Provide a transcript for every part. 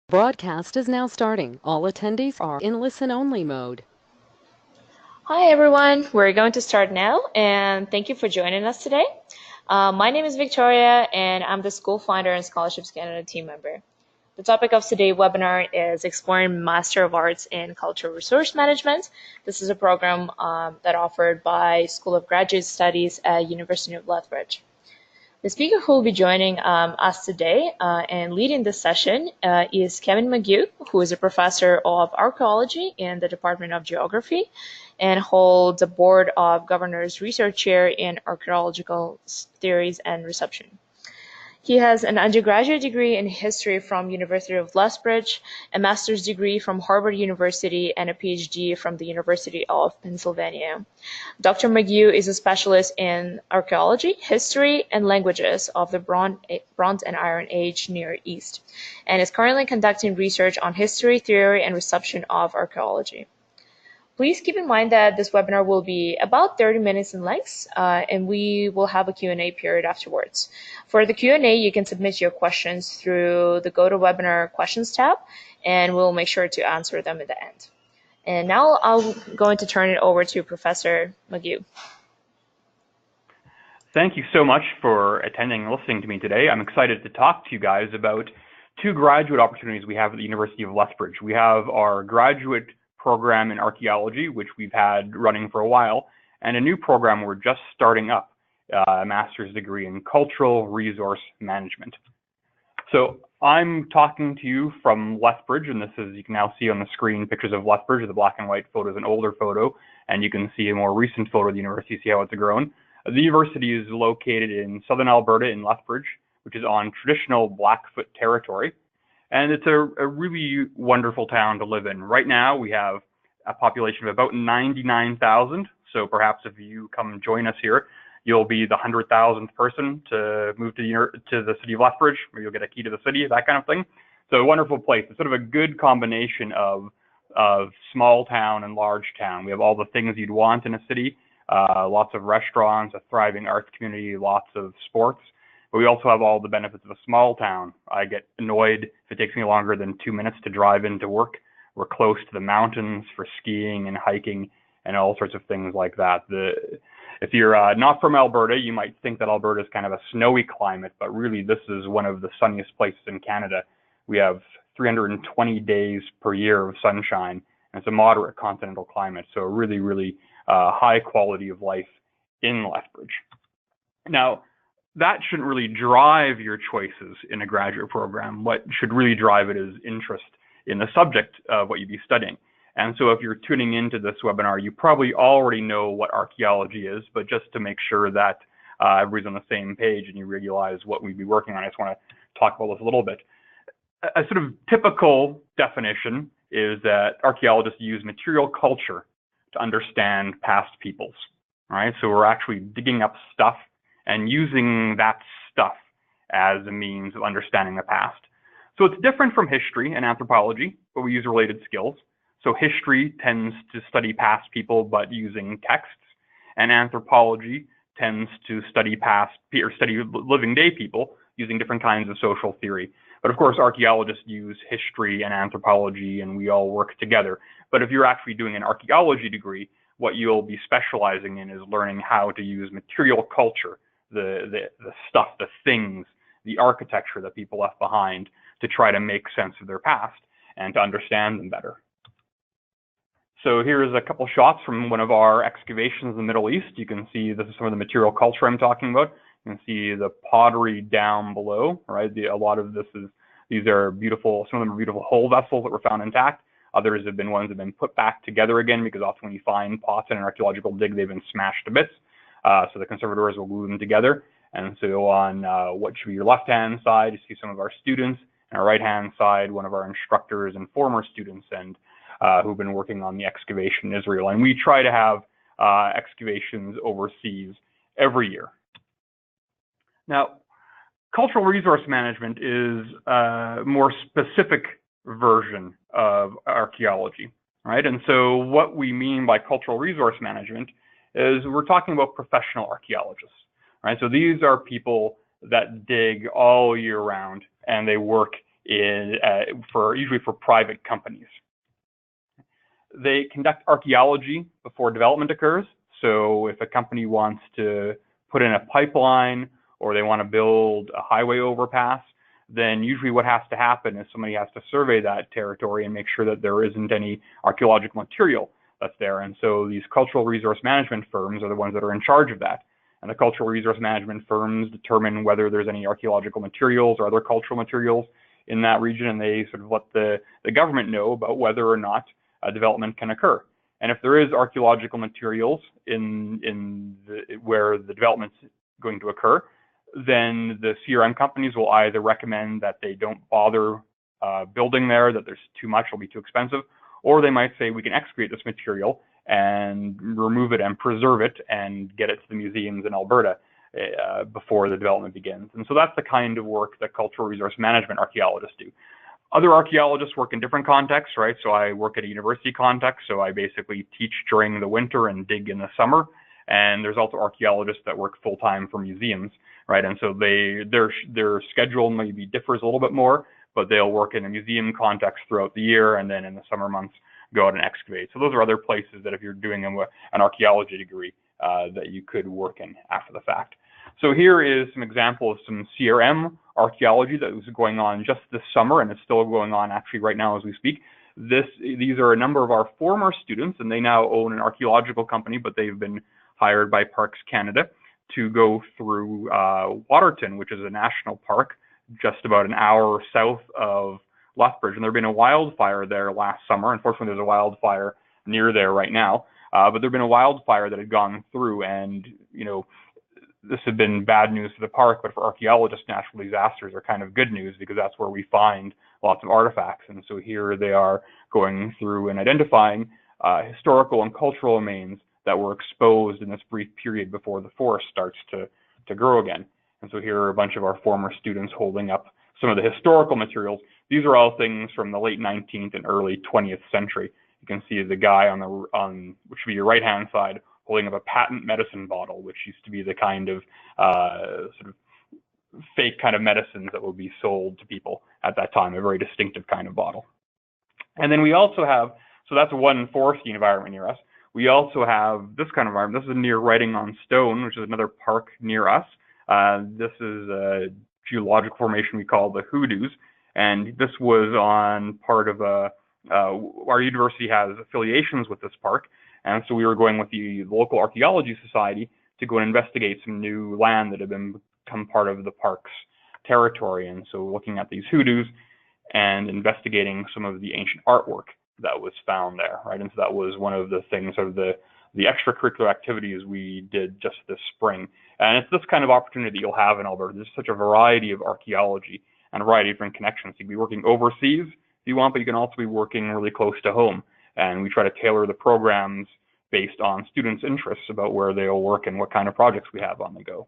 Broadcast is now starting. All attendees are in listen-only mode. Hi everyone, we're going to start now and thank you for joining us today. My name is Victoria and I'm the School Finder and Scholarships Canada team member. The topic of today's webinar is exploring Master of Arts in Cultural Resource Management. This is a program that offered by School of Graduate Studies at University of Lethbridge. The speaker who will be joining us today and leading this session is Kevin McGew, who is a professor of archaeology in the Department of Geography and holds a Board of Governors Research Chair in Archaeological Theories and Reception. He has an undergraduate degree in history from University of Lethbridge, a master's degree from Harvard University, and a PhD from the University of Pennsylvania. Dr. McGew is a specialist in archaeology, history, and languages of the Bronze and Iron Age Near East, and is currently conducting research on history, theory, and reception of archaeology. Please keep in mind that this webinar will be about 30 minutes in length, and we will have a Q&A period afterwards. For the Q&A, you can submit your questions through the GoToWebinar Questions tab, and we'll make sure to answer them at the end. And now I'm going to turn it over to Professor McGew. Thank you so much for attending and listening to me today. I'm excited to talk to you guys about two graduate opportunities we have at the University of Lethbridge. We have our graduate program in archaeology, which we've had running for a while, and a new program we're just starting up, a master's degree in cultural resource management. So I'm talking to you from Lethbridge, and this is, you can now see on the screen pictures of Lethbridge. The black and white photo is an older photo, and you can see a more recent photo of the university, see how it's grown. The university is located in southern Alberta in Lethbridge, which is on traditional Blackfoot territory. And it's a really wonderful town to live in. Right now, we have a population of about 99,000. So perhaps if you come join us here, you'll be the 100,000th person to move to the city of Lethbridge, where you'll get a key to the city, that kind of thing. So a wonderful place. It's sort of a good combination of small town and large town. We have all the things you'd want in a city, lots of restaurants, a thriving arts community, lots of sports. But we also have all the benefits of a small town. I get annoyed if it takes me longer than 2 minutes to drive into work. We're close to the mountains for skiing and hiking and all sorts of things like that. If you're not from Alberta, you might think that Alberta is kind of a snowy climate, but really this is one of the sunniest places in Canada. We have 320 days per year of sunshine, and it's a moderate continental climate, so a really, really high quality of life in Lethbridge. Now, that shouldn't really drive your choices in a graduate program. What should really drive it is interest in the subject of what you'd be studying. And so if you're tuning into this webinar, you probably already know what archaeology is, but just to make sure that everybody's on the same page and you realize what we'd be working on, I just want to talk about this a little bit. A sort of typical definition is that archaeologists use material culture to understand past peoples, right? So we're actually digging up stuff and using that stuff as a means of understanding the past. So it's different from history and anthropology, but we use related skills. So history tends to study past people, but using texts, and anthropology tends to study living day people using different kinds of social theory. But of course, archaeologists use history and anthropology, and we all work together. But if you're actually doing an archaeology degree, what you'll be specializing in is learning how to use material culture, the stuff, the things, the architecture that people left behind to try to make sense of their past and to understand them better. So here's a couple shots from one of our excavations in the Middle East. You can see this is some of the material culture I'm talking about. You can see the pottery down below, right? A lot of these are beautiful, some of them are beautiful whole vessels that were found intact. Others have been ones that have been put back together again, because often when you find pots in an archaeological dig, they've been smashed to bits. So the conservators will glue them together. And so on what should be your left-hand side, you see some of our students, and our right-hand side, one of our instructors and former students, and who've been working on the excavation in Israel. And we try to have excavations overseas every year. Now, cultural resource management is a more specific version of archaeology, right? And so what we mean by cultural resource management is we're talking about professional archaeologists, right? So these are people that dig all year round, and they work usually for private companies. They conduct archaeology before development occurs. So if a company wants to put in a pipeline or they want to build a highway overpass, then usually what has to happen is somebody has to survey that territory and make sure that there isn't any archaeological material that's there. And so these cultural resource management firms are the ones that are in charge of that. And the cultural resource management firms determine whether there's any archaeological materials or other cultural materials in that region, and they sort of let the government know about whether or not a development can occur. And if there is archaeological materials where the development's going to occur, then the CRM companies will either recommend that they don't bother building there, that there's too much, will be too expensive, or they might say we can excavate this material and remove it and preserve it and get it to the museums in Alberta before the development begins. And so that's the kind of work that cultural resource management archaeologists do. Other archaeologists work in different contexts, right? So I work at a university context, so I basically teach during the winter and dig in the summer. And there's also archaeologists that work full-time for museums, right? And so their schedule maybe differs a little bit more, but they'll work in a museum context throughout the year, and then in the summer months go out and excavate. So those are other places that if you're doing an archaeology degree that you could work in after the fact. So here is some example of some CRM archaeology that was going on just this summer, and it's still going on actually right now as we speak. These are a number of our former students, and they now own an archaeological company, but they've been hired by Parks Canada to go through Waterton, which is a national park just about an hour south of Lethbridge. And there'd been a wildfire there last summer. Unfortunately, there's a wildfire near there right now, but there'd been a wildfire that had gone through, and this had been bad news for the park, but for archaeologists, natural disasters are kind of good news because that's where we find lots of artifacts. And so here they are going through and identifying historical and cultural remains that were exposed in this brief period before the forest starts to grow again. And so here are a bunch of our former students holding up some of the historical materials. These are all things from the late 19th and early 20th century. You can see the guy on which would be your right-hand side, holding up a patent medicine bottle, which used to be the kind of sort of fake kind of medicines that would be sold to people at that time, a very distinctive kind of bottle. And then we also have, so that's one foresty environment near us. We also have this kind of environment. This is near Writing on Stone, which is another park near us. This is a geological formation we call the Hoodoos, and this was on part of our university has affiliations with this park, and so we were going with the local archaeology society to go and investigate some new land that had become part of the park's territory. And so looking at these Hoodoos and investigating some of the ancient artwork that was found there, right? And so that was one of the things of the extracurricular activities we did just this spring. And it's this kind of opportunity you'll have in Alberta. There's such a variety of archaeology and a variety of different connections. You can be working overseas if you want, but you can also be working really close to home. And we try to tailor the programs based on students' interests about where they'll work and what kind of projects we have on the go.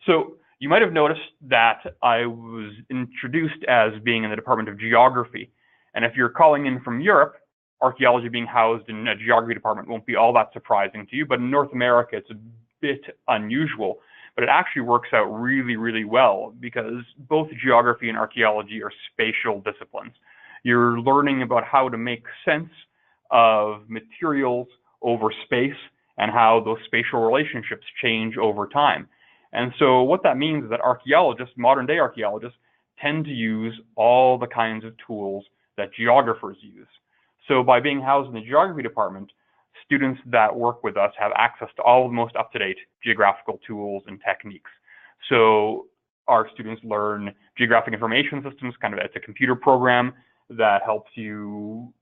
So you might have noticed that I was introduced as being in the Department of Geography. And if you're calling in from Europe, archaeology being housed in a geography department won't be all that surprising to you. But in North America, it's a bit unusual. But it actually works out really, really well because both geography and archaeology are spatial disciplines. You're learning about how to make sense of materials over space and how those spatial relationships change over time. And so what that means is that archaeologists, modern day archaeologists, tend to use all the kinds of tools that geographers use. So by being housed in the geography department, students that work with us have access to all of the most up-to-date geographical tools and techniques. So our students learn geographic information systems, kind of it's a computer program that helps you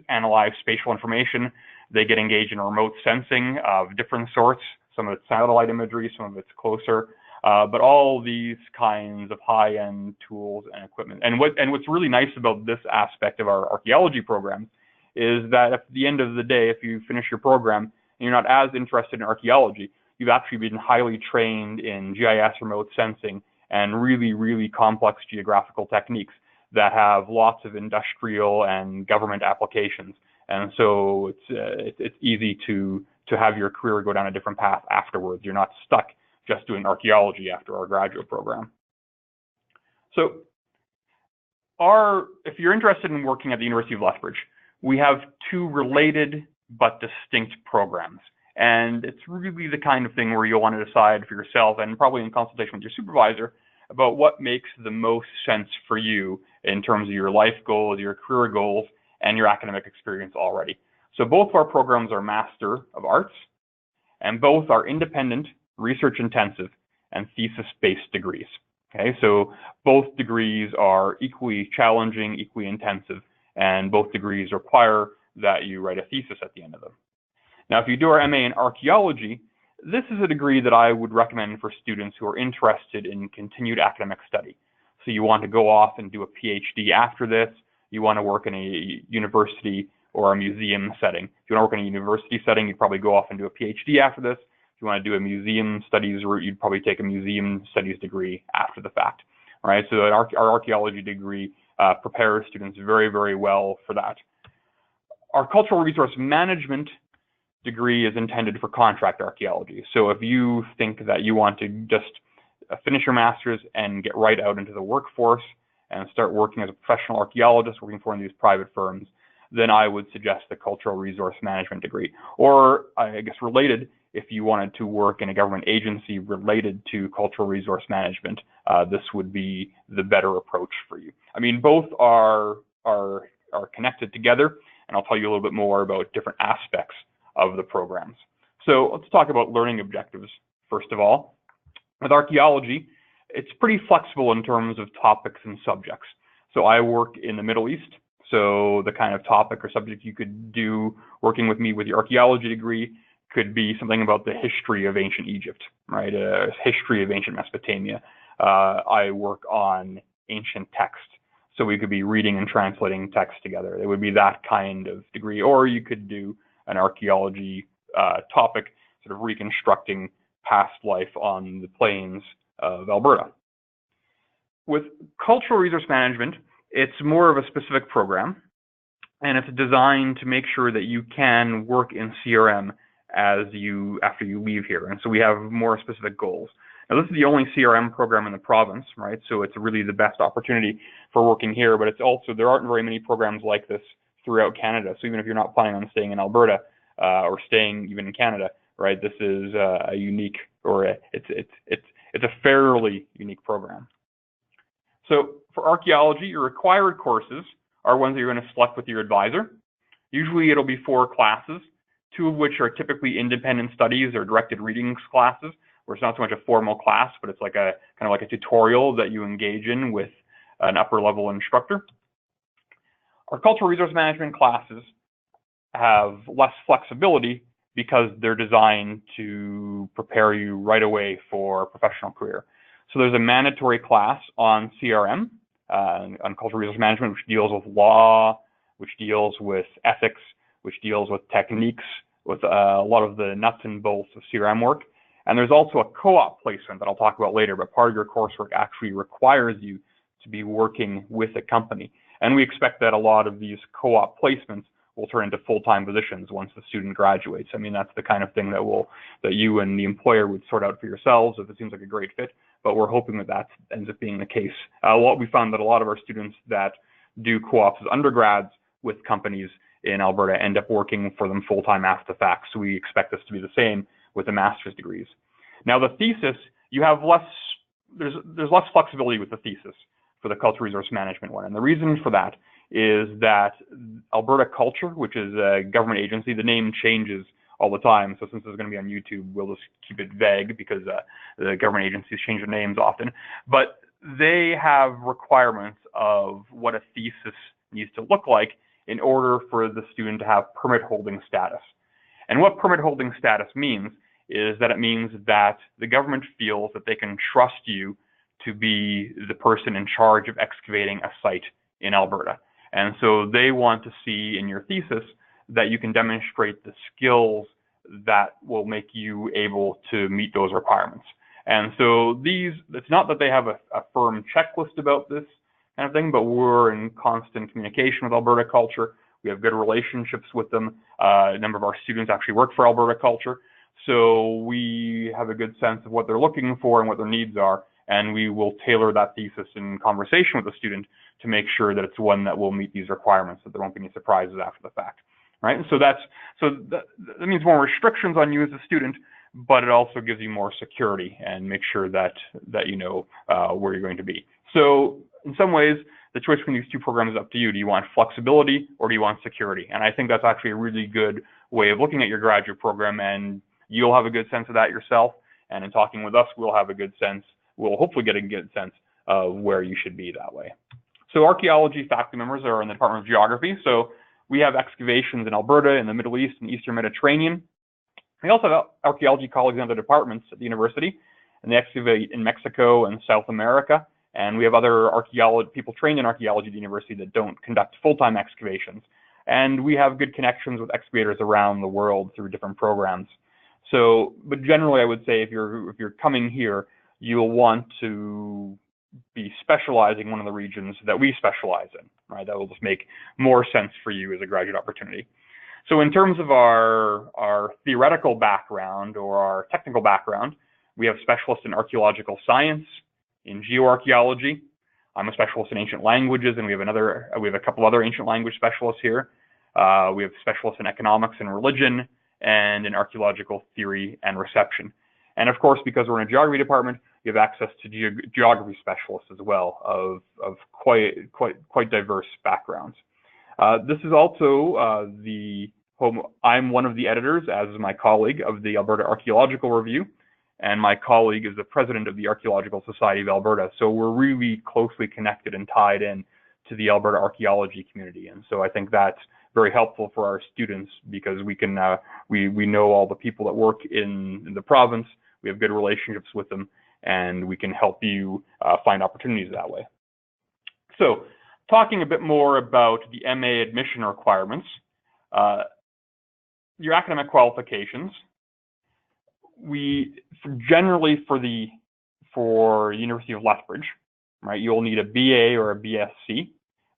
analyze spatial information. They get engaged in remote sensing of different sorts. Some of it's satellite imagery, some of it's closer, but all these kinds of high-end tools and equipment. And what's really nice about this aspect of our archaeology program is that at the end of the day, if you finish your program and you're not as interested in archaeology, you've actually been highly trained in GIS remote sensing and really, really complex geographical techniques that have lots of industrial and government applications. And so it's easy to have your career go down a different path afterwards. You're not stuck just doing archaeology after our graduate program. So if you're interested in working at the University of Lethbridge, we have two related but distinct programs. And it's really the kind of thing where you'll want to decide for yourself, and probably in consultation with your supervisor, about what makes the most sense for you in terms of your life goals, your career goals, and your academic experience already. So both of our programs are Master of Arts, and both are independent, research-intensive, and thesis-based degrees. Okay, so both degrees are equally challenging, equally intensive, and both degrees require that you write a thesis at the end of them. Now, if you do our MA in Archaeology, this is a degree that I would recommend for students who are interested in continued academic study. So you want to go off and do a PhD after this, you want to work in a university or a museum setting. If you want to work in a university setting, you'd probably go off and do a PhD after this. If you want to do a museum studies route, you'd probably take a museum studies degree after the fact. All right, so our archaeology degree prepares students very, very well for that. Our cultural resource management degree is intended for contract archaeology. So if you think that you want to just finish your master's and get right out into the workforce and start working as a professional archaeologist, working for one of these private firms, then I would suggest the cultural resource management degree. Or I guess related, if you wanted to work in a government agency related to cultural resource management, this would be the better approach for you. I mean, both are connected together, and I'll tell you a little bit more about different aspects of the programs. So let's talk about learning objectives first of all. With archaeology, it's pretty flexible in terms of topics and subjects. So I work in the Middle East, so the kind of topic or subject you could do working with me with your archaeology degree could be something about the history of ancient Egypt, right? History of ancient Mesopotamia. I work on ancient text, so we could be reading and translating text together. It would be that kind of degree. Or you could do an archaeology topic, sort of reconstructing past life on the plains of Alberta. With cultural resource management, it's more of a specific program, and it's designed to make sure that you can work in CRM after you leave here. And so we have more specific goals. Now, this is the only CRM program in the province, right? So it's really the best opportunity for working here, but it's also, there aren't very many programs like this throughout Canada. So even if you're not planning on staying in Alberta or staying even in Canada, right, this is a unique, or it's a fairly unique program. So for archaeology, your required courses are ones that you're going to select with your advisor. Usually it'll be 4 classes, 2 of which are typically independent studies or directed readings classes, where it's not so much a formal class, but it's like a kind of like a tutorial that you engage in with an upper level instructor. Our cultural resource management classes have less flexibility because they're designed to prepare you right away for a professional career. So there's a mandatory class on CRM, on cultural resource management, which deals with law, which deals with ethics, which deals with techniques, with a lot of the nuts and bolts of CRM work. And there's also a co-op placement that I'll talk about later, but part of your coursework actually requires you to be working with a company. And we expect that a lot of these co-op placements will turn into full-time positions once the student graduates. I mean, that's the kind of thing that you and the employer would sort out for yourselves if it seems like a great fit, but we're hoping that ends up being the case. We found that a lot of our students that do co-ops as undergrads with companies in Alberta end up working for them full-time after the fact, so we expect this to be the same with the master's degrees. Now the thesis, you have there's less flexibility with the thesis for the cultural resource management one, and the reason for that is that Alberta Culture, which is a government agency, the name changes all the time, so since this is going to be on YouTube, we'll just keep it vague because the government agencies change their names often, but they have requirements of what a thesis needs to look like in order for the student to have permit holding status. And what permit holding status means is that it means that the government feels that they can trust you to be the person in charge of excavating a site in Alberta. And so they want to see in your thesis that you can demonstrate the skills that will make you able to meet those requirements. And so it's not that they have a firm checklist about this kind of thing, but we're in constant communication with Alberta Culture. We have good relationships with them. A number of our students actually work for Alberta Culture. So we have a good sense of what they're looking for and what their needs are. and we will tailor that thesis in conversation with the student to make sure that it's one that will meet these requirements, that there won't be any surprises after the fact, right? And so that means more restrictions on you as a student, but it also gives you more security and make sure that you know where you're going to be. So in some ways, the choice between these two programs is up to you. Do you want flexibility or do you want security? And I think that's actually a really good way of looking at your graduate program, and you'll have a good sense of that yourself. And in talking with us, we'll have a good sense, we'll hopefully get a good sense of where you should be that way. So archaeology faculty members are in the Department of Geography. So we have excavations in Alberta, in the Middle East, and Eastern Mediterranean. We also have archaeology colleagues in other departments at the university, and they excavate in Mexico and South America. And we have other people trained in archaeology at the university that don't conduct full-time excavations. And we have good connections with excavators around the world through different programs. So, but generally I would say if you're coming here, you'll want to be specializing in one of the regions that we specialize in, right? That will just make more sense for you as a graduate opportunity. So in terms of our theoretical background or our technical background, we have specialists in archaeological science, in geoarchaeology. I'm a specialist in ancient languages, and we have a couple other ancient language specialists here. We have specialists in economics and religion, and in archaeological theory and reception. And of course, because we're in a geography department, you have access to geography specialists as well of quite diverse backgrounds. This is also I'm one of the editors, as is my colleague, of the Alberta Archaeological Review, and my colleague is the president of the Archaeological Society of Alberta. So we're really closely connected and tied in to the Alberta archaeology community. And so I think that's very helpful for our students because we can we know all the people that work in the province. We have good relationships with them, and we can help you find opportunities that way. So talking a bit more about the MA admission requirements, your academic qualifications. Generally for University of Lethbridge, right, you'll need a BA or a BSc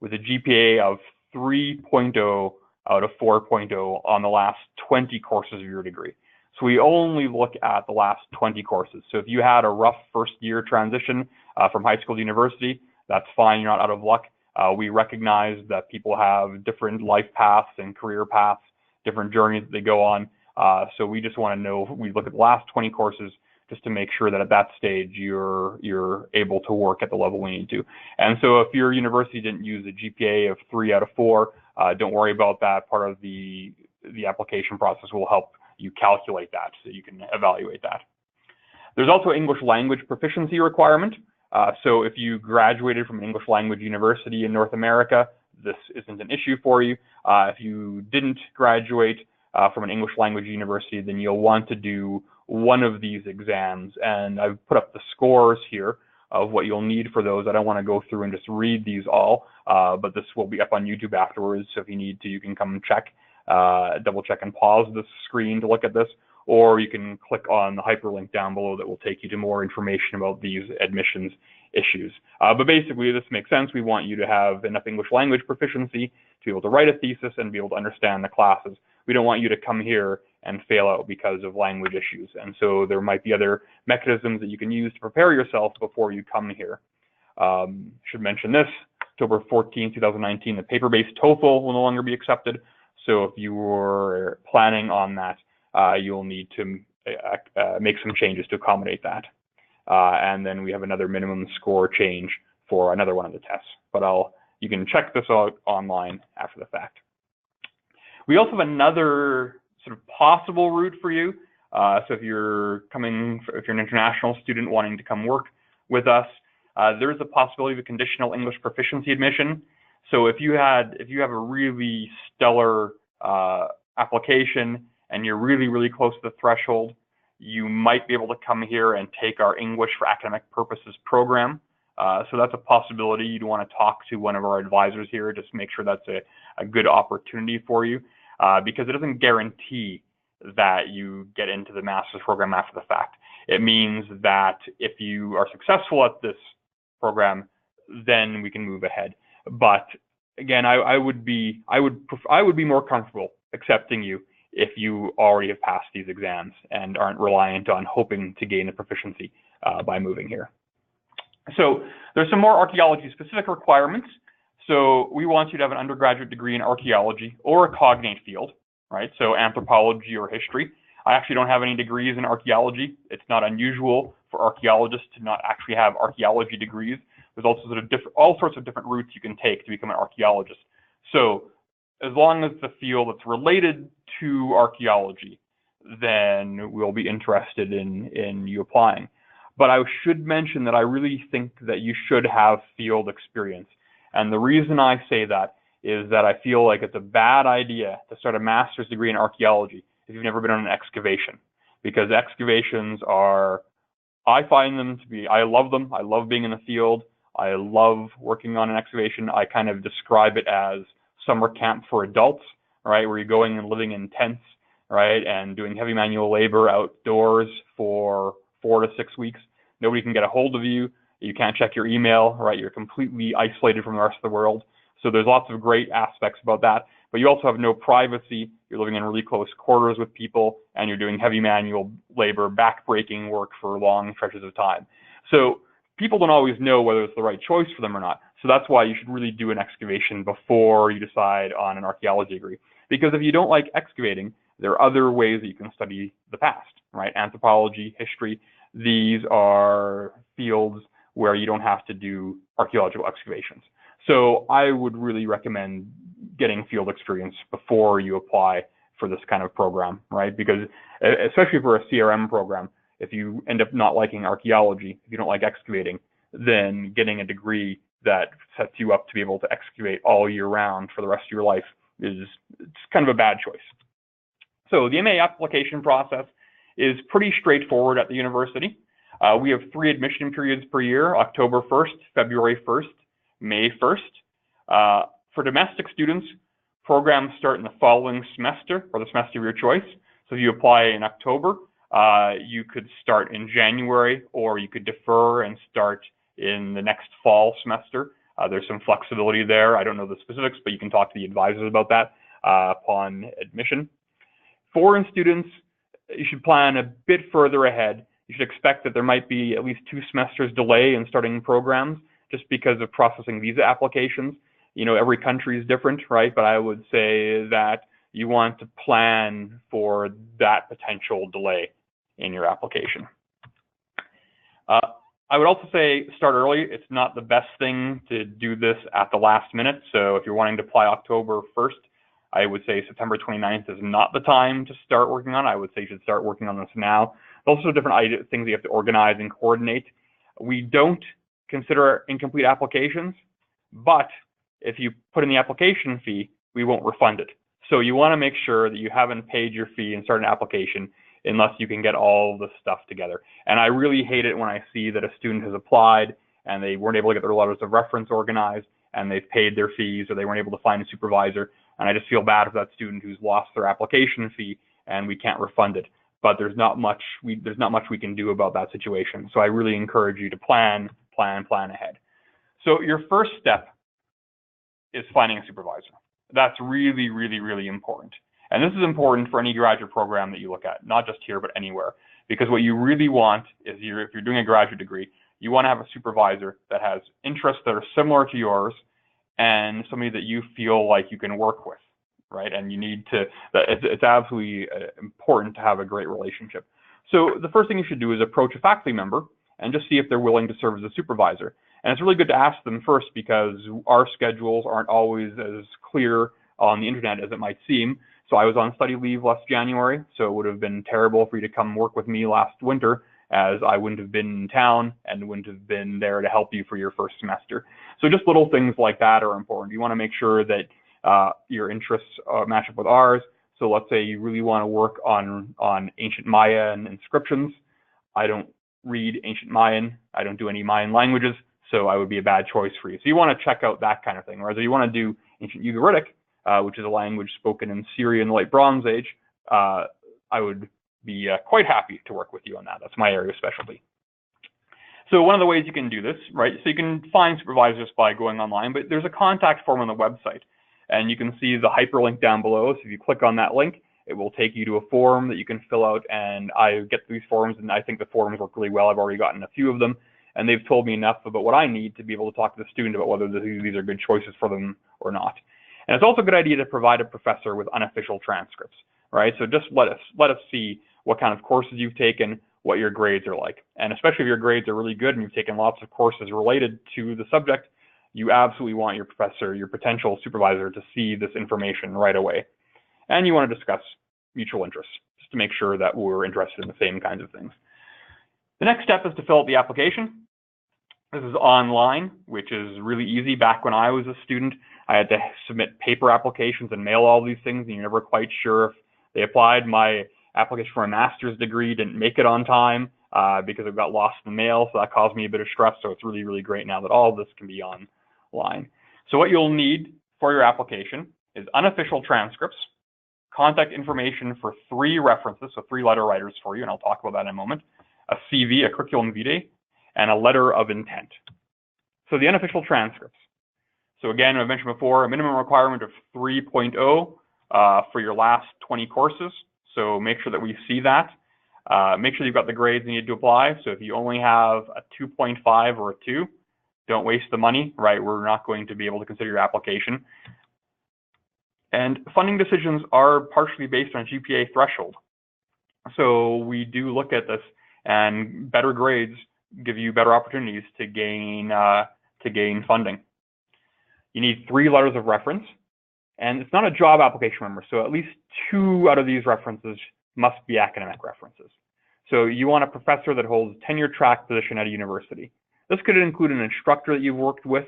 with a GPA of 3.0 out of 4.0 on the last 20 courses of your degree. So we only look at the last 20 courses. So if you had a rough first year transition from high school to university, that's fine, you're not out of luck. We recognize that people have different life paths and career paths, different journeys that they go on. So we just want to know, we look at the last 20 courses just to make sure that at that stage you're able to work at the level we need to. And so if your university didn't use a GPA of 3 out of 4, don't worry about that. Part of the application process will help you calculate that so you can evaluate that. There's also English language proficiency requirement. So if you graduated from an English language university in North America, this isn't an issue for you. If you didn't graduate from an English language university, then you'll want to do one of these exams. And I've put up the scores here of what you'll need for those. I don't want to go through and just read these all, but this will be up on YouTube afterwards. So if you need to, you can come check, double check and pause the screen to look at this, or you can click on the hyperlink down below that will take you to more information about these admissions issues. But basically, this makes sense. We want you to have enough English language proficiency to be able to write a thesis and be able to understand the classes. We don't want you to come here and fail out because of language issues. And so there might be other mechanisms that you can use to prepare yourself before you come here. Should mention this, October 14, 2019, the paper-based TOEFL will no longer be accepted. So if you were planning on that, you'll need to make some changes to accommodate that. And then we have another minimum score change for another one of the tests. But you can check this out online after the fact. We also have another sort of possible route for you. So if you're an international student wanting to come work with us, there is a possibility of a conditional English proficiency admission. So if you have a really stellar application and you're really, really close to the threshold, you might be able to come here and take our English for Academic Purposes program. So that's a possibility. You'd want to talk to one of our advisors here, just make sure that's a good opportunity for you, because it doesn't guarantee that you get into the master's program after the fact. It means that if you are successful at this program, then we can move ahead. But again, I would be more comfortable accepting you if you already have passed these exams and aren't reliant on hoping to gain a proficiency by moving here. So there's some more archaeology-specific requirements. So we want you to have an undergraduate degree in archaeology or a cognate field, right? So anthropology or history. I actually don't have any degrees in archaeology. It's not unusual for archaeologists to not actually have archaeology degrees. There's also all sorts of different routes you can take to become an archaeologist. So as long as the field that's related to archaeology, then we'll be interested in you applying. But I should mention that I really think that you should have field experience. And the reason I say that is that I feel like it's a bad idea to start a master's degree in archaeology if you've never been on an excavation. Because excavations are, I find them to be, I love them. I love being in the field. I love working on an excavation. I kind of describe it as summer camp for adults, right? Where you're going and living in tents, right? And doing heavy manual labor outdoors for 4 to 6 weeks. Nobody can get a hold of you. You can't check your email, right? You're completely isolated from the rest of the world. So there's lots of great aspects about that. But you also have no privacy. You're living in really close quarters with people, and you're doing heavy manual labor, back-breaking work for long stretches of time. So people don't always know whether it's the right choice for them or not. So that's why you should really do an excavation before you decide on an archaeology degree. Because if you don't like excavating, there are other ways that you can study the past, right? Anthropology, history, these are fields where you don't have to do archaeological excavations. So I would really recommend getting field experience before you apply for this kind of program, right? Because especially for a CRM program, if you end up not liking archaeology, if you don't like excavating, then getting a degree that sets you up to be able to excavate all year round for the rest of your life is kind of a bad choice. So the MA application process is pretty straightforward at the university. We have 3 admission periods per year: October 1st, February 1st, May 1st. For domestic students, programs start in the following semester, or the semester of your choice. So if you apply in October, you could start in January, or you could defer and start in the next fall semester. There's some flexibility there. I don't know the specifics, but you can talk to the advisors about that upon admission. Foreign students, you should plan a bit further ahead. You should expect that there might be at least 2 semesters delay in starting programs just because of processing visa applications. You know, every country is different, right? But I would say that you want to plan for that potential delay in your application. I would also say start early. It's not the best thing to do this at the last minute. So if you're wanting to apply October 1st, I would say September 29th is not the time to start working on it. I would say you should start working on this now. There's also different things you have to organize and coordinate. We don't consider incomplete applications, but if you put in the application fee, we won't refund it. So you want to make sure that you haven't paid your fee and start an application unless you can get all the stuff together. And I really hate it when I see that a student has applied and they weren't able to get their letters of reference organized and they've paid their fees or they weren't able to find a supervisor. And I just feel bad for that student who's lost their application fee and we can't refund it. But there's not much we can do about that situation. So I really encourage you to plan ahead. So your first step is finding a supervisor. That's really, really, really important. And this is important for any graduate program that you look at, not just here, but anywhere. Because what you really want is, if you're doing a graduate degree, you want to have a supervisor that has interests that are similar to yours and somebody that you feel like you can work with, right? And you need to, it's absolutely important to have a great relationship. So the first thing you should do is approach a faculty member and just see if they're willing to serve as a supervisor. And it's really good to ask them first because our schedules aren't always as clear on the internet as it might seem. So I was on study leave last January, so it would have been terrible for you to come work with me last winter, as I wouldn't have been in town and wouldn't have been there to help you for your first semester. So just little things like that are important. You want to make sure that your interests match up with ours. So let's say you really want to work on ancient Maya and inscriptions. I don't read ancient Mayan. I don't do any Mayan languages, so I would be a bad choice for you. So you want to check out that kind of thing. Whereas if you want to do ancient Ugaritic, which is a language spoken in Syria in the Late Bronze Age, I would be quite happy to work with you on that. That's my area of specialty. So one of the ways you can do this, right, so you can find supervisors by going online, but there's a contact form on the website. And you can see the hyperlink down below. So if you click on that link, it will take you to a form that you can fill out. And I get these forms, and I think the forms work really well. I've already gotten a few of them. and they've told me enough about what I need to be able to talk to the student about whether these are good choices for them or not. And it's also a good idea to provide a professor with unofficial transcripts, right? So just let us see what kind of courses you've taken, what your grades are like. And especially if your grades are really good and you've taken lots of courses related to the subject, you absolutely want your professor, your potential supervisor, to see this information right away. And you want to discuss mutual interests, just to make sure that we're interested in the same kinds of things. The next step is to fill out the application. This is online, which is really easy. Back when I was a student, I had to submit paper applications and mail all these things, and you're never quite sure if they applied. My application for a master's degree didn't make it on time because it got lost in the mail, so that caused me a bit of stress. So it's really, really great now that all of this can be online. So what you'll need for your application is unofficial transcripts, contact information for 3 references, so 3 letter writers for you, and I'll talk about that in a moment, a CV, a curriculum vitae, and a letter of intent. So the unofficial transcripts. So again, I mentioned before, a minimum requirement of 3.0 for your last 20 courses. So make sure that we see that. Make sure you've got the grades you need to apply. So if you only have a 2.5 or a 2, don't waste the money, right? We're not going to be able to consider your application. And funding decisions are partially based on GPA threshold. So we do look at this, and better grades give you better opportunities to gain funding. You need 3 letters of reference, and it's not a job application, remember, so at least 2 out of these references must be academic references. So you want a professor that holds a tenure track position at a university. This could include an instructor that you've worked with.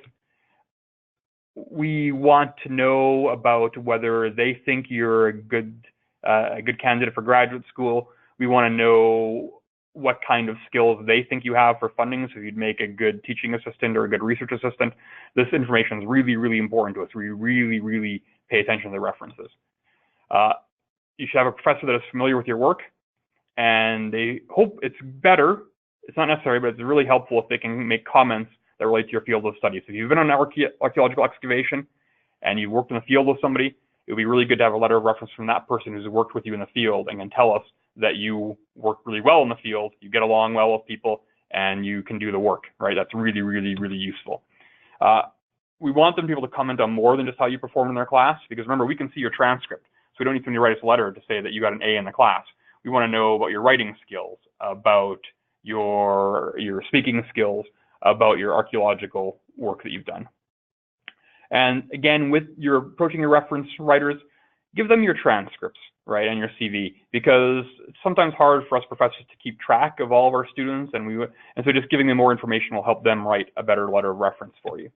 We want to know about whether they think you're a good candidate for graduate school. We want to know what kind of skills they think you have for funding, so you'd make a good teaching assistant or a good research assistant. This information is really, really important to us. We really, really pay attention to the references. You should have a professor that is familiar with your work, and they hope it's better. It's not necessary, but it's really helpful if they can make comments that relate to your field of study. So if you've been on archaeological excavation and you've worked in the field with somebody, it would be really good to have a letter of reference from that person who's worked with you in the field and can tell us that you work really well in the field, you get along well with people, and you can do the work, right? That's really, really, really useful. We want them to be able to comment on more than just how you perform in their class, because remember, we can see your transcript, so we don't need to write us a letter to say that you got an A in the class. We want to know about your writing skills, about your speaking skills, about your archaeological work that you've done. And again, with your approaching your reference writers, give them your transcripts, right, and your CV, because it's sometimes hard for us professors to keep track of all of our students, and so just giving them more information will help them write a better letter of reference for you.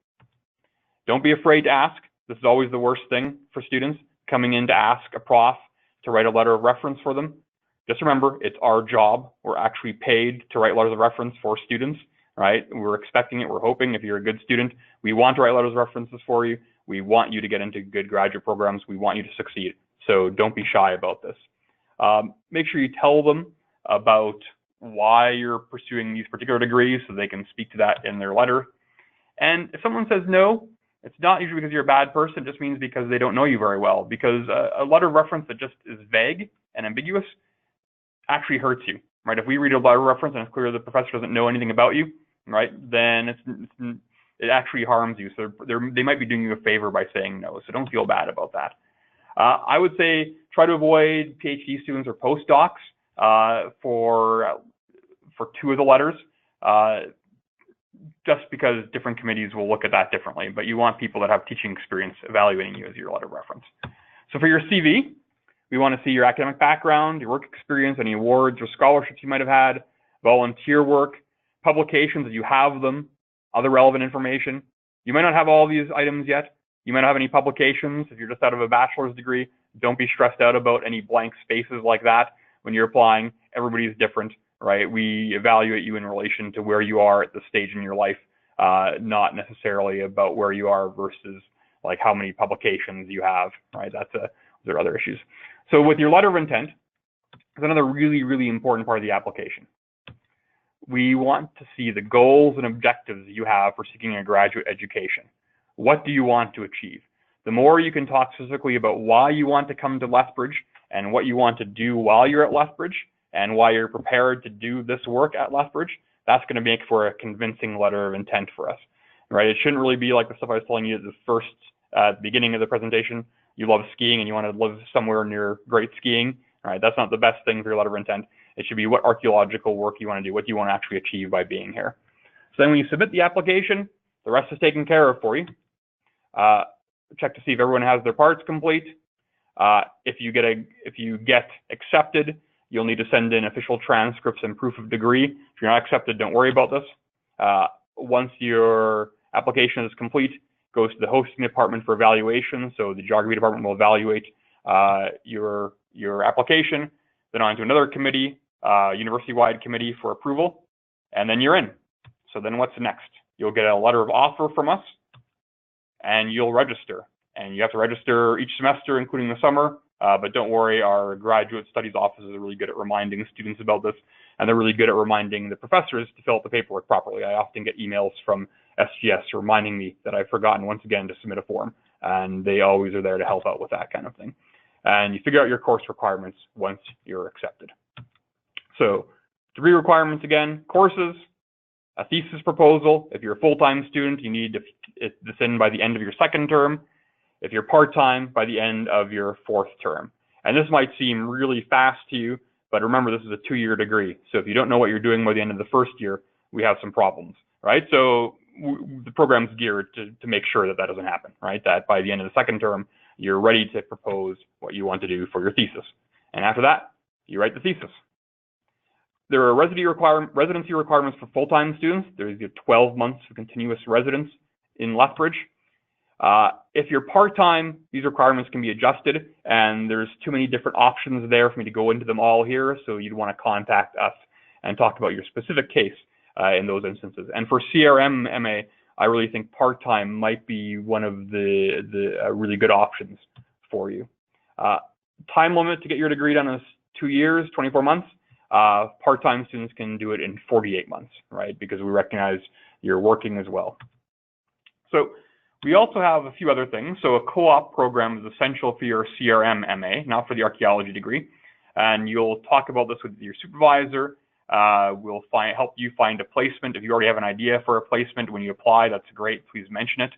Don't be afraid to ask. This is always the worst thing for students, coming in to ask a prof to write a letter of reference for them. Just remember, it's our job. We're actually paid to write letters of reference for students, right? We're expecting it. We're hoping if you're a good student, we want to write letters of references for you. We want you to get into good graduate programs. We want you to succeed. So don't be shy about this. Make sure you tell them about why you're pursuing these particular degrees so they can speak to that in their letter. And if someone says no, it's not usually because you're a bad person. It just means because they don't know you very well. Because a letter of reference that just is vague and ambiguous actually hurts you, right? If we read a letter of reference and it's clear the professor doesn't know anything about you, right, then it actually harms you. So they might be doing you a favor by saying no. So don't feel bad about that. I would say try to avoid PhD students or postdocs for 2 of the letters, just because different committees will look at that differently. But you want people that have teaching experience evaluating you as your letter of reference. So for your CV, we want to see your academic background, your work experience, any awards or scholarships you might have had, volunteer work, publications if you have them, other relevant information. You might not have all these items yet. You might not have any publications. If you're just out of a bachelor's degree, don't be stressed out about any blank spaces like that. When you're applying, everybody's different, right? We evaluate you in relation to where you are at the stage in your life, not necessarily about where you are versus like how many publications you have, right? There are other issues. So with your letter of intent, is another really, really important part of the application. We want to see the goals and objectives you have for seeking a graduate education. What do you want to achieve? The more you can talk specifically about why you want to come to Lethbridge and what you want to do while you're at Lethbridge and why you're prepared to do this work at Lethbridge, that's going to make for a convincing letter of intent for us, right? It shouldn't really be like the stuff I was telling you at the beginning of the presentation. You love skiing and you want to live somewhere near great skiing, all right? That's not the best thing for your letter of intent. It should be what archaeological work you want to do, what do you want to actually achieve by being here. So then when you submit the application, the rest is taken care of for you. Check to see if everyone has their parts complete. If you get accepted, you'll need to send in official transcripts and proof of degree. If you're not accepted, don't worry about this. Once your application is complete, it goes to the hosting department for evaluation. So the geography department will evaluate your application, then on to another committee, university-wide committee for approval, and then you're in. So then what's next? You'll get a letter of offer from us, and you'll register. And you have to register each semester, including the summer. But don't worry, our graduate studies offices are really good at reminding students about this, and they're really good at reminding the professors to fill out the paperwork properly. I often get emails from SGS reminding me that I've forgotten once again to submit a form, and they always are there to help out with that kind of thing. And you figure out your course requirements once you're accepted. So degree requirements again, courses, a thesis proposal. If you're a full-time student, you need to this in by the end of your second term. If you're part-time, by the end of your fourth term. And this might seem really fast to you, but remember this is a 2-year degree. So if you don't know what you're doing by the end of the first year, we have some problems, right? So the program's geared to make sure that that doesn't happen, right? That by the end of the second term, you're ready to propose what you want to do for your thesis. And after that, you write the thesis. There are residency requirements for full-time students. There's 12 months of continuous residence in Lethbridge. If you're part-time, these requirements can be adjusted, and there's too many different options there for me to go into them all here, so you'd want to contact us and talk about your specific case in those instances. And for CRM MA, I really think part-time might be one of the really good options for you. Time limit to get your degree done is 2 years, 24 months. Part-time students can do it in 48 months, right? Because we recognize you're working as well. So we also have a few other things. So a co-op program is essential for your CRM MA, not for the archaeology degree. And you'll talk about this with your supervisor. We'll help you find a placement. If you already have an idea for a placement when you apply, that's great. Please mention it.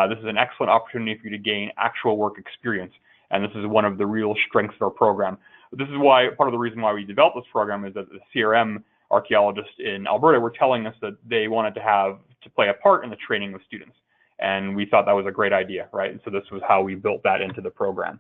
This is an excellent opportunity for you to gain actual work experience. And this is one of the real strengths of our program. This is why part of the reason why we developed this program is that the CRM archaeologists in Alberta were telling us that they wanted to play a part in the training of students. And we thought that was a great idea, right? And so this was how we built that into the program.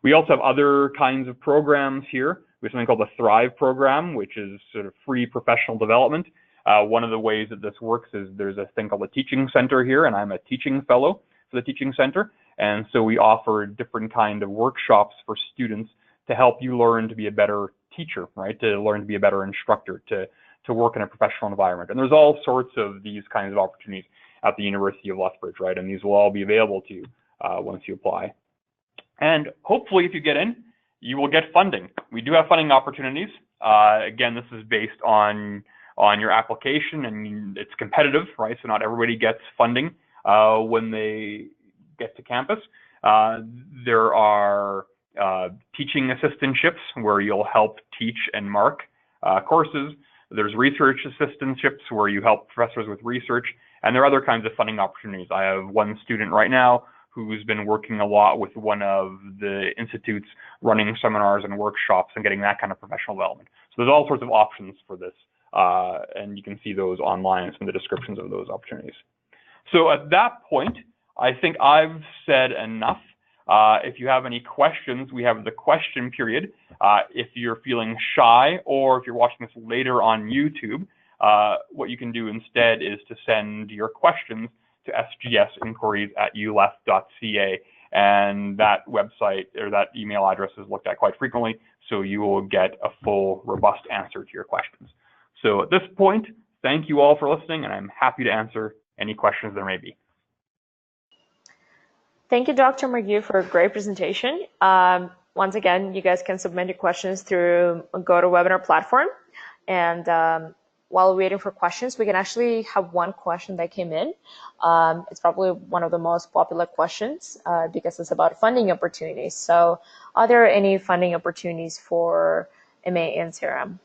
We also have other kinds of programs here. We have something called the Thrive program, which is sort of free professional development. One of the ways that this works is there's a thing called the Teaching Center here, and I'm a teaching fellow for the Teaching Center. And so we offer different kind of workshops for students to help you learn to be a better teacher, right? To learn to be a better instructor, to work in a professional environment. And there's all sorts of these kinds of opportunities at the University of Lethbridge, right? And these will all be available to you once you apply. And hopefully, if you get in, you will get funding. We do have funding opportunities. Again, this is based on your application, and it's competitive, right? So not everybody gets funding when they get to campus. There are teaching assistantships where you'll help teach and mark courses. There's research assistantships where you help professors with research. And there are other kinds of funding opportunities. I have one student right now who's been working a lot with one of the institutes running seminars and workshops and getting that kind of professional development. So there's all sorts of options for this. And you can see those online, some of the descriptions of those opportunities. So at that point, I think I've said enough. If you have any questions, we have the question period. If you're feeling shy or if you're watching this later on YouTube, what you can do instead is to send your questions to sgsinquiries@uleth.ca, and that website or that email address is looked at quite frequently, so you will get a full, robust answer to your questions. So at this point, thank you all for listening, and I'm happy to answer any questions there may be. Thank you, Dr. McGee, for a great presentation. Once again, you guys can submit your questions through GoToWebinar platform. And while waiting for questions, we can actually have one question that came in. It's probably one of the most popular questions because it's about funding opportunities. So are there any funding opportunities for MA and CRM?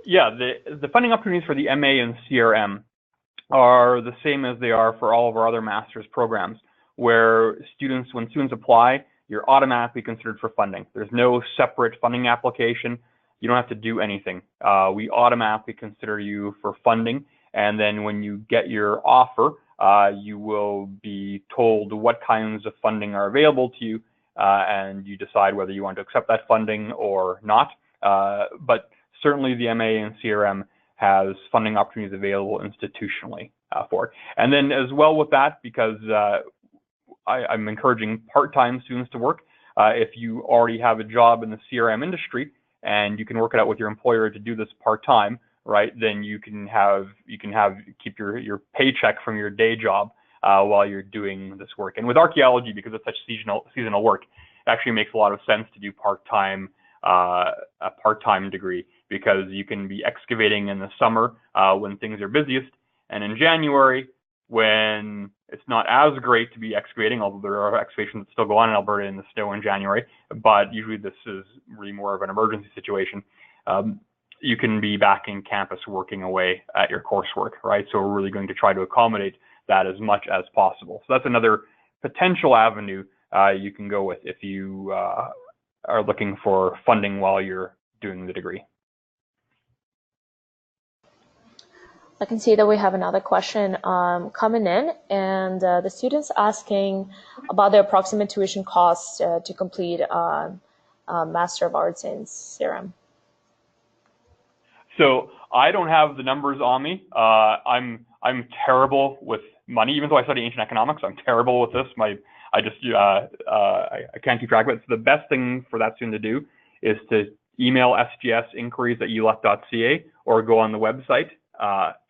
Yeah, the funding opportunities for the MA and CRM are the same as they are for all of our other master's programs, where when students apply, you're automatically considered for funding. There's no separate funding application. You don't have to do anything. We automatically consider you for funding, and then when you get your offer, you will be told what kinds of funding are available to you, and you decide whether you want to accept that funding or not. But certainly the MA and CRM has funding opportunities available institutionally for it. And then as well with that, because I'm encouraging part-time students to work, if you already have a job in the CRM industry and you can work it out with your employer to do this part-time, right, then you can keep your paycheck from your day job while you're doing this work. And with archaeology, because it's such seasonal work, it actually makes a lot of sense to do a part-time degree, because you can be excavating in the summer when things are busiest, and in January when it's not as great to be excavating, although there are excavations that still go on in Alberta in the snow in January, but usually this is really more of an emergency situation. You can be back in campus working away at your coursework, right? So we're really going to try to accommodate that as much as possible. So that's another potential avenue you can go with if you are looking for funding while you're doing the degree. I can see that we have another question coming in, and the student's asking about the approximate tuition costs to complete Master of Arts in CRM. So I don't have the numbers on me. I'm terrible with money, even though I study ancient economics. I'm terrible with this. I can't keep track of it. So the best thing for that student to do is to email sgs@uleth.ca or go on the website.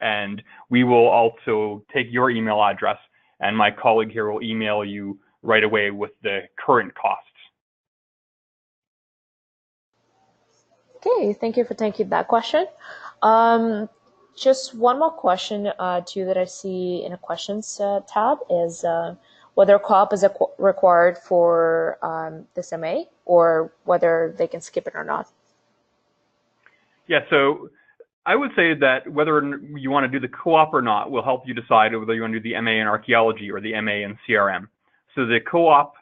And we will also take your email address, and my colleague here will email you right away with the current costs. Okay, thank you for taking that question. Just one more question too that I see in a questions tab is whether co-op is required for this MA, or whether they can skip it or not. Yeah, so I would say that whether you want to do the co-op or not will help you decide whether you want to do the MA in Archaeology or the MA in CRM. So the co-op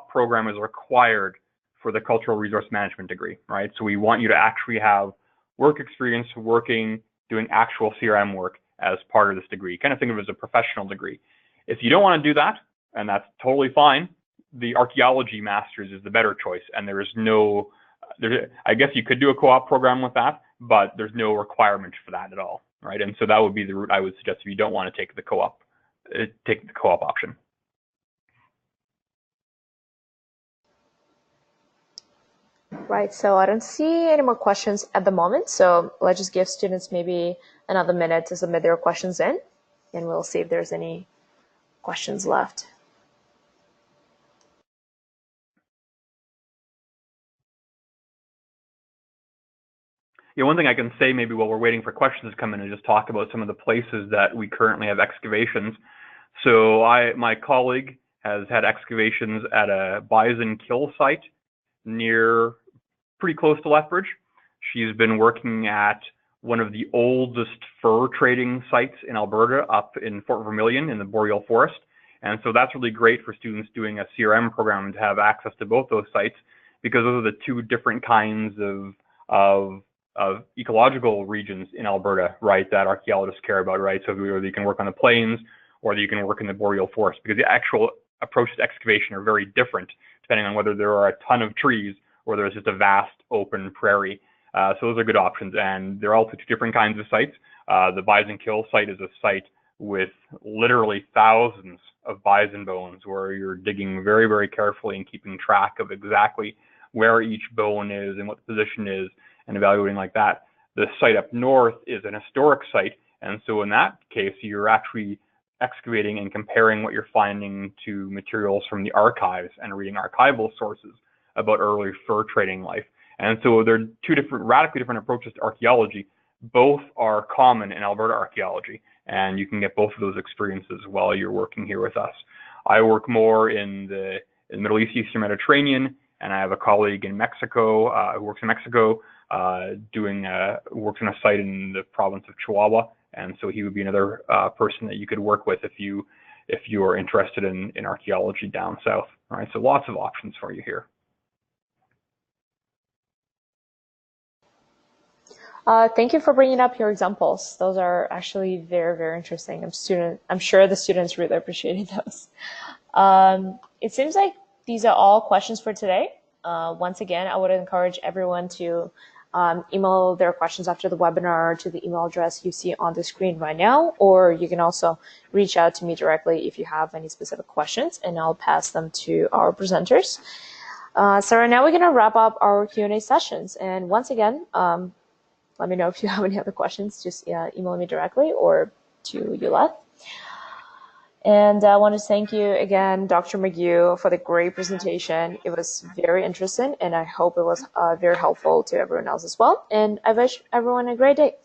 program is required for the Cultural Resource Management degree, right? So we want you to actually have work experience doing actual CRM work as part of this degree. Kind of think of it as a professional degree. If you don't want to do that, and that's totally fine, the Archaeology Masters is the better choice, and I guess you could do a co-op program with that, but there's no requirement for that at all, right? And so that would be the route I would suggest if you don't want to take the co-op option. Right, so I don't see any more questions at the moment, so let's just give students maybe another minute to submit their questions in, and we'll see if there's any questions left. Yeah, one thing I can say maybe while we're waiting for questions to come in and just talk about some of the places that we currently have excavations. So my colleague has had excavations at a bison kill site pretty close to Lethbridge. She's been working at one of the oldest fur trading sites in Alberta up in Fort Vermilion in the Boreal Forest. And so that's really great for students doing a CRM program to have access to both those sites, because those are the two different kinds of ecological regions in Alberta, right, that archaeologists care about, right? So whether you can work on the plains or you can work in the Boreal Forest, because the actual approaches to excavation are very different depending on whether there are a ton of trees or there's just a vast open prairie. So those are good options, and they're also two different kinds of sites. The bison kill site is a site with literally thousands of bison bones, where you're digging very, very carefully and keeping track of exactly where each bone is and what the position is, and evaluating like that. The site up north is an historic site, and so in that case, you're actually excavating and comparing what you're finding to materials from the archives and reading archival sources about early fur trading life. And so they're two radically different approaches to archaeology. Both are common in Alberta archaeology, and you can get both of those experiences while you're working here with us. I work more in the Middle East, Eastern Mediterranean, and I have a colleague in Mexico who works in Mexico. works on a site in the province of Chihuahua, and so he would be another person that you could work with if you are interested in archaeology down south. All right, so lots of options for you here. Thank you for bringing up your examples. Those are actually very, very interesting. I'm sure the students really appreciated those. It seems like these are all questions for today. Once again, I would encourage everyone to email their questions after the webinar to the email address you see on the screen right now, or you can also reach out to me directly if you have any specific questions, and I'll pass them to our presenters. So right now we're going to wrap up our Q&A sessions. And once again, let me know if you have any other questions. Just email me directly or to uLeth. And I want to thank you again, Dr. McGew, for the great presentation. It was very interesting, and I hope it was very helpful to everyone else as well. And I wish everyone a great day.